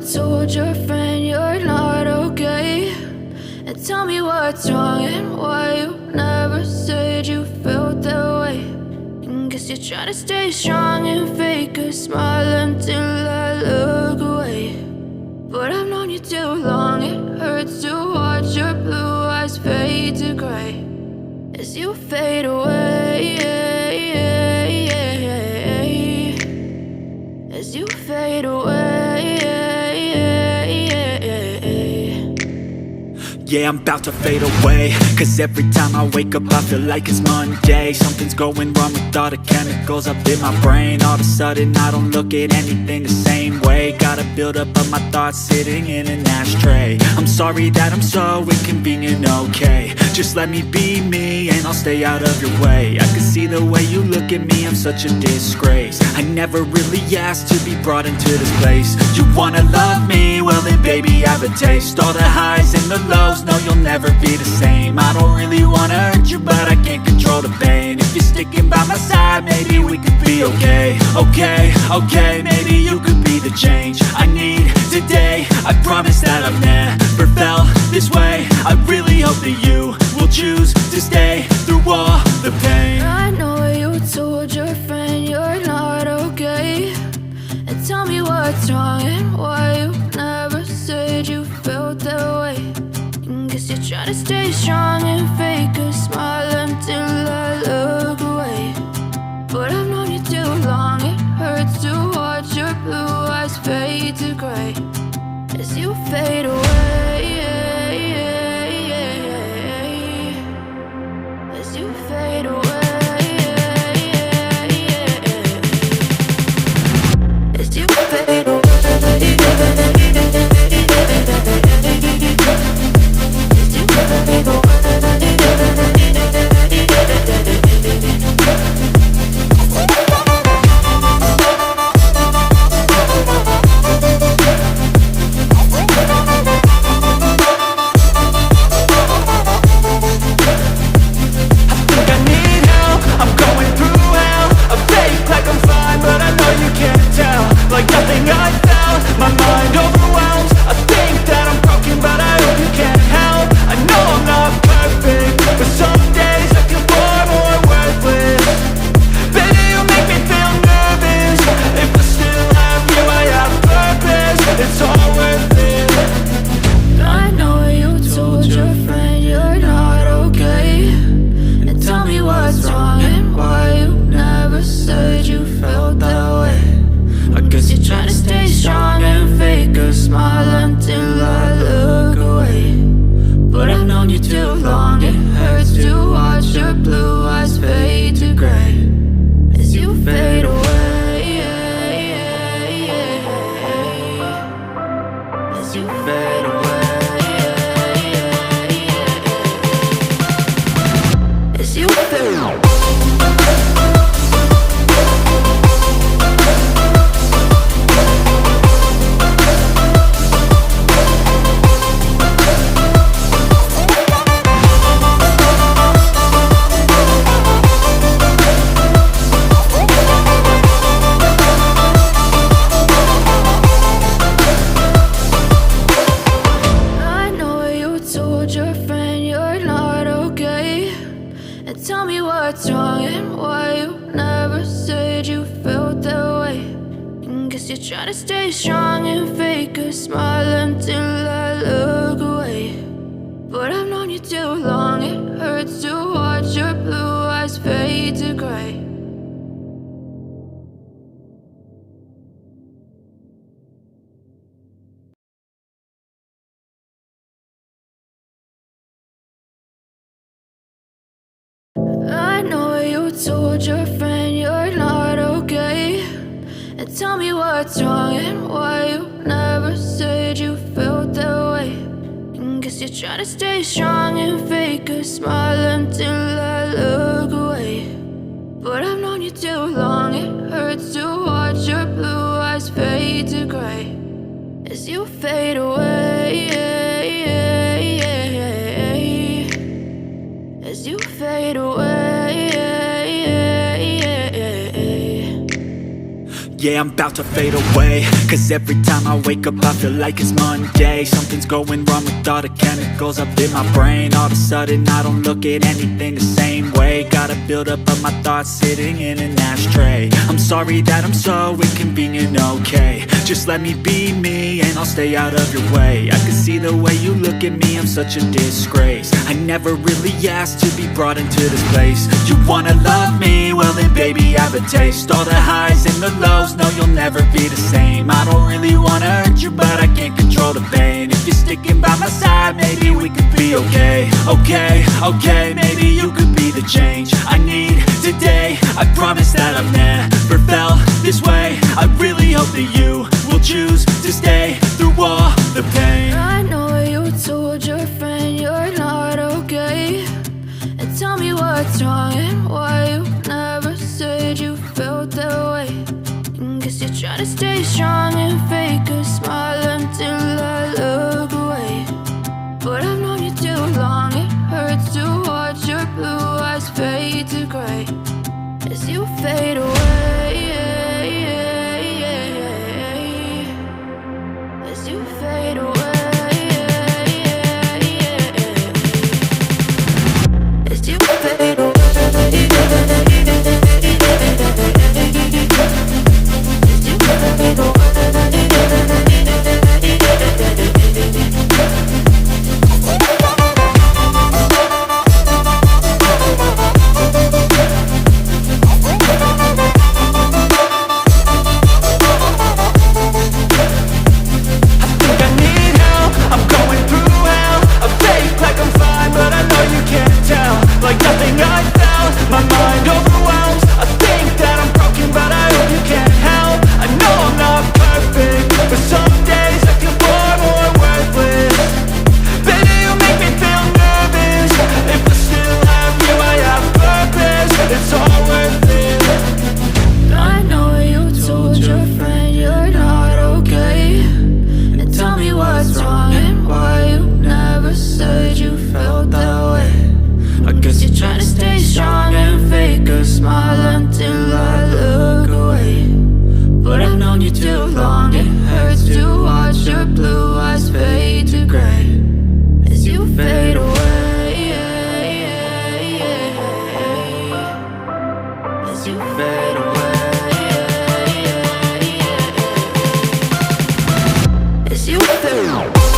told your friend you're not okay? And tell me what's wrong and why you never said you felt that way. And guess you're trying to stay strong and fake a smile until I look away. But I've known you too long, it hurts to watch your blue eyes fade to gray as you fade away, as you fade away. Yeah, I'm about to fade away, cause every time I wake up I feel like it's Monday. Something's going wrong with all the chemicals up in my brain. All of a sudden I don't look at anything the same way. Got a buildup of my thoughts sitting in an ashtray. I'm sorry that I'm so inconvenient, okay? Just let me be me and I'll stay out of your way. I can see the way you look at me, I'm such a disgrace. I never really asked to be brought into this place. You wanna love me? Well then baby I have a taste. All the highs and the lows, no, you'll never be the same. I don't really wanna hurt you, but I can't control the pain. If you're sticking by my side, maybe we could be okay. Okay, maybe you could be the change I need today. I promise that I've never felt this way. I really hope that you will choose to stay through all the pain. I know you told your friend you're not okay. And tell me what's wrong and why you never said you felt that way. Guess you're trying to stay strong and fake a smile until I look away. But I've known you too long, it hurts to watch your blue eyes fade to gray as you fade away, as you fade away, as you fade away. I know you told your friend you're not okay. And tell me what's wrong and why you never said you felt that way. And guess you're trying to stay strong and fake a smile until I look away. But I've known you too long, it hurts to watch your blue eyes fade to gray as you fade away, as you fade away. Yeah, I'm about to fade away, cause every time I wake up I feel like it's Monday. Something's going wrong with all the chemicals up in my brain. All of a sudden I don't look at anything the same way. Got a buildup of my thoughts sitting in an ashtray. I'm sorry that I'm so inconvenient, okay. Just let me be me and I'll stay out of your way. I can see the way you look at me, I'm such a disgrace. I never really asked to be brought into this place. You wanna love me? Well then baby I have a taste. All the highs and the lows, no you'll never be the same. I don't really wanna hurt you but I can't control the pain. If you're sticking by my side, maybe we could be okay. Okay, maybe you could be the change I need today. I promise that I've never felt this way. I really hope that you will choose to stay through all the pain. I know you told your friend you're not okay, and tell me what's wrong and why you never said you felt that way. Guess you're trying to stay strong and fake a smile until I look away. But I've known you too long, it hurts to watch your blue eyes fade to gray as you fade away. As you fade away. As you fade away. As you fade away.